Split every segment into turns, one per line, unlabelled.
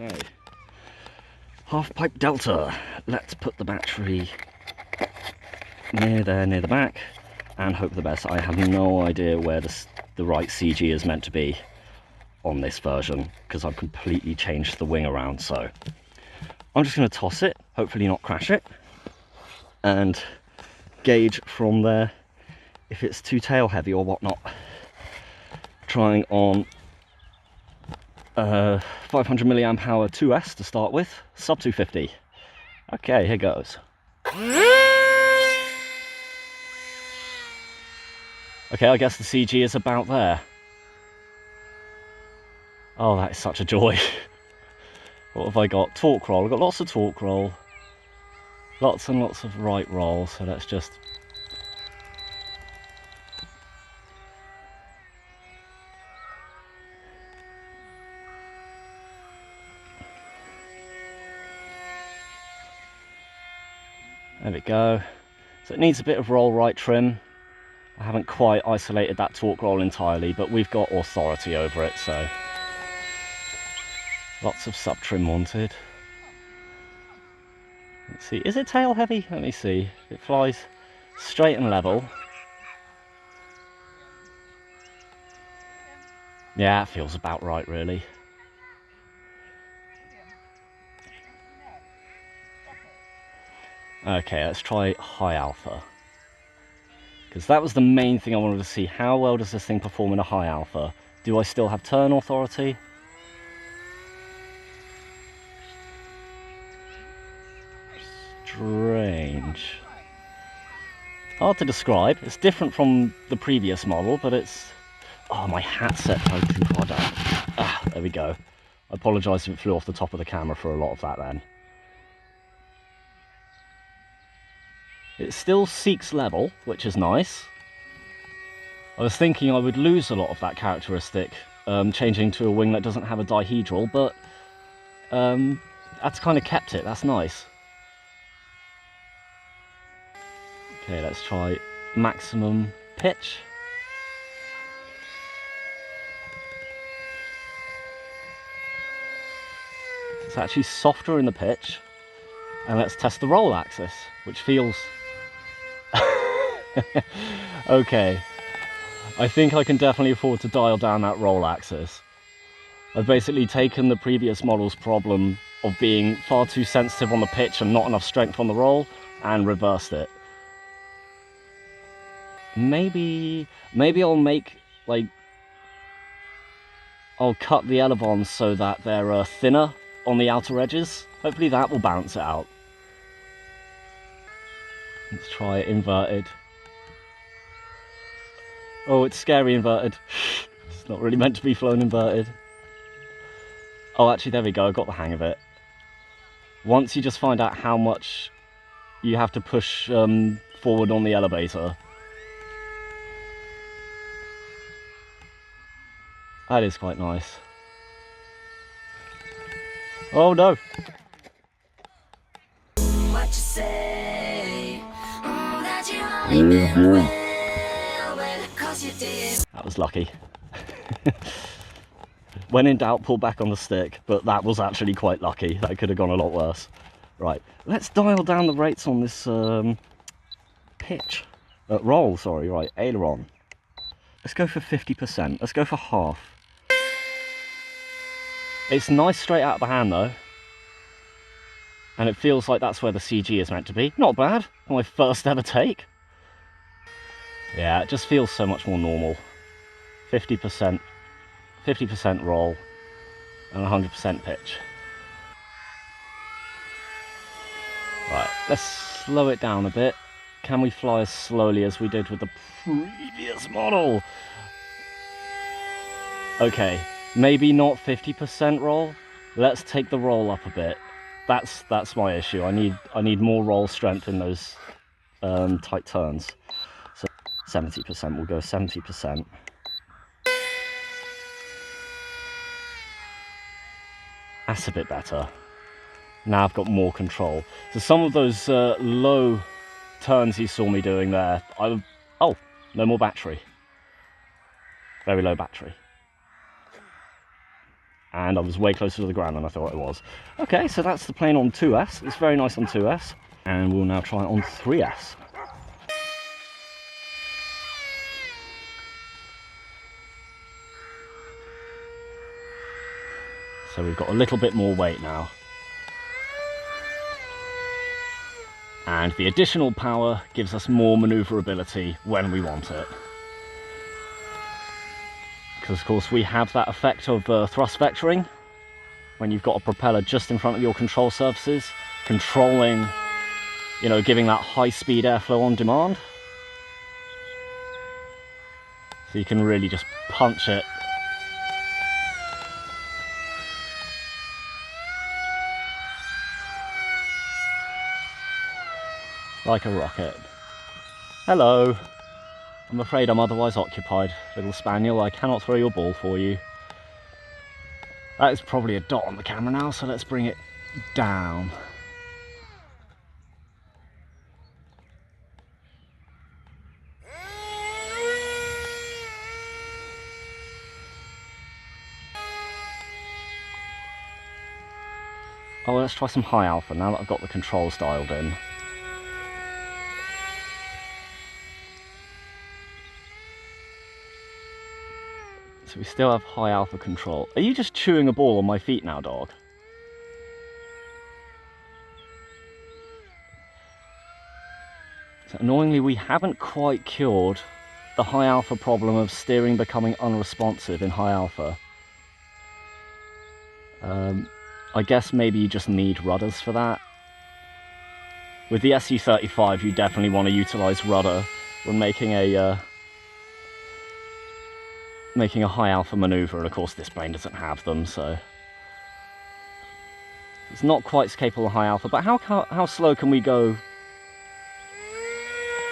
Okay, HalfPipe Delta. Let's put the battery near there, near the back, and hope for the best. I have no idea where the right CG is meant to be on this version, because I've completely changed the wing around. So I'm just going to toss it, hopefully not crash it, and gauge from there if it's too tail heavy or whatnot. Trying on 500 milliamp hour 2S to start with, sub 250. Okay, here goes. Okay, I guess the CG is about there. Oh, that is such a joy. What have I got? Torque roll. I've got lots of torque roll, lots and lots of right roll, so let's just... There we go. So it needs a bit of roll right trim. I haven't quite isolated that torque roll entirely, but we've got authority over it, so lots of sub trim wanted. Let's see, is it tail heavy? Let me see. It flies straight and level. Yeah, it feels about right, really. Okay, let's try high alpha, because that was the main thing I wanted to see. How well does this thing perform in a high alpha? Do I still have turn authority? Strange. Hard to describe. It's different from the previous model, but it's... Oh, my hat set fell too far down. Ah, there we go. I apologise if it flew off the top of the camera for a lot of that then. It still seeks level, which is nice. I was thinking I would lose a lot of that characteristic, changing to a wing that doesn't have a dihedral, but that's kind of kept it. That's nice. Okay, let's try maximum pitch. It's actually softer in the pitch. And let's test the roll axis, which feels... Okay, I think I can definitely afford to dial down that roll axis. I've basically taken the previous model's problem of being far too sensitive on the pitch and not enough strength on the roll, and reversed it. Maybe I'll make, like, I'll cut the elevons so that they're thinner on the outer edges. Hopefully that will balance it out. Let's try it inverted. Oh, it's scary inverted. It's not really meant to be flown inverted. Oh, actually, there we go. I got the hang of it. Once you just find out how much you have to push forward on the elevator. That is quite nice. Oh no! What you say? That was lucky. When in doubt, pull back on the stick, but that was actually quite lucky. That could have gone a lot worse. Right, let's dial down the rates on this pitch. Roll, sorry, right, aileron. Let's go for 50%. Let's go for half. It's nice straight out of the hand though. And it feels like that's where the CG is meant to be. Not bad for my first ever take. Yeah, it just feels so much more normal. 50% roll and 100% pitch. Right, let's slow it down a bit. Can we fly as slowly as we did with the previous model? Okay, maybe not 50% roll. Let's take the roll up a bit. That's my issue. I need more roll strength in those tight turns. So 70%, we'll go 70%. That's a bit better. Now I've got more control. So some of those low turns you saw me doing there, oh, no more battery. Very low battery. and I was way closer to the ground than I thought I was. Okay, so that's the plane on 2S. It's very nice on 2S, and we'll now try it on 3S. So we've got a little bit more weight now. And the additional power gives us more maneuverability when we want it. Because of course we have that effect of thrust vectoring, when you've got a propeller just in front of your control surfaces, controlling, you know, giving that high speed airflow on demand. So you can really just punch it. Like a rocket. Hello. I'm afraid I'm otherwise occupied, little spaniel. I cannot throw your ball for you. That is probably a dot on the camera now, so let's bring it down. Oh, let's try some high alpha now that I've got the controls dialed in. So we still have high alpha control. Are you just chewing a ball on my feet now, dog? So annoyingly, we haven't quite cured the high alpha problem of steering becoming unresponsive in high alpha. I guess maybe you just need rudders for that. With the SU-35, you definitely want to utilize rudder when making a high alpha maneuver, and of course this plane doesn't have them, so it's not quite as capable of high alpha. But how slow can we go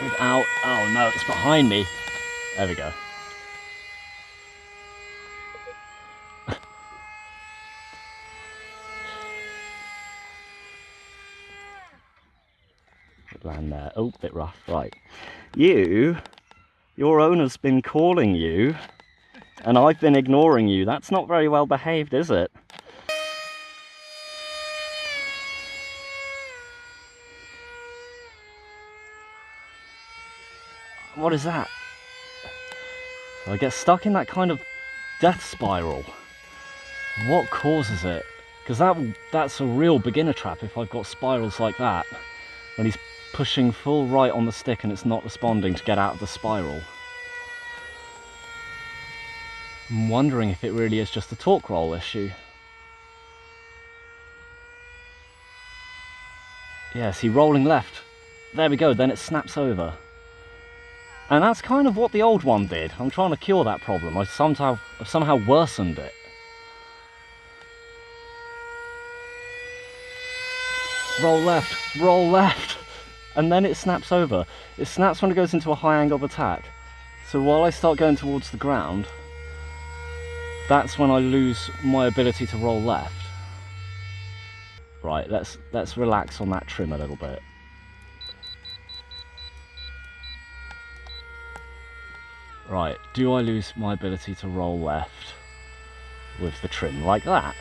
without... Oh no, it's behind me. There we go. Land there. Oh, bit rough. Right. Your owner's been calling you, and I've been ignoring you. That's not very well behaved, is it? What is that? So I get stuck in that kind of death spiral. What causes it? Because that's a real beginner trap if I've got spirals like that. When he's pushing full right on the stick and it's not responding to get out of the spiral. I'm wondering if it really is just a torque roll issue. Yeah, see, rolling left. There we go, then it snaps over. And that's kind of what the old one did. I'm trying to cure that problem. I've somehow worsened it. Roll left, and then it snaps over. It snaps when it goes into a high angle of attack. So while I start going towards the ground, that's when I lose my ability to roll left. Right, let's relax on that trim a little bit. Right, do I lose my ability to roll left with the trim like that?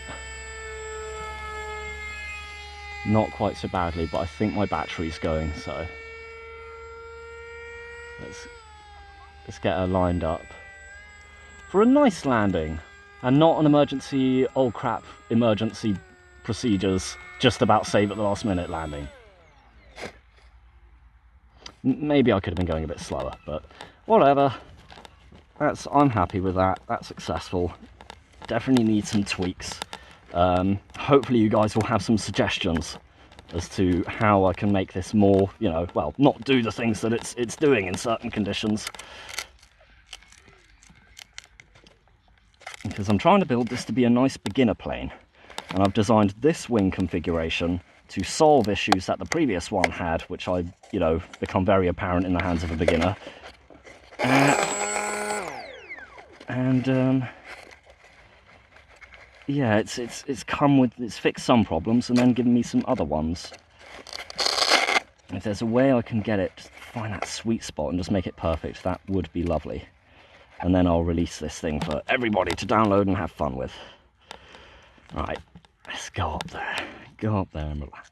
Not quite so badly, but I think my battery's going, so let's get her lined up for a nice landing and not an emergency, oh crap, emergency procedures, just about save at the last minute landing. Maybe I could have been going a bit slower, but whatever. I'm happy with that. That's successful. Definitely need some tweaks. Hopefully you guys will have some suggestions as to how I can make this more, you know, well, not do the things that it's doing in certain conditions. Because I'm trying to build this to be a nice beginner plane, and I've designed this wing configuration to solve issues that the previous one had, which you know, become very apparent in the hands of a beginner. Yeah, it's fixed some problems and then given me some other ones. If there's a way I can get it, just find that sweet spot and just make it perfect, that would be lovely. And then I'll release this thing for everybody to download and have fun with. Right, let's go up there and relax.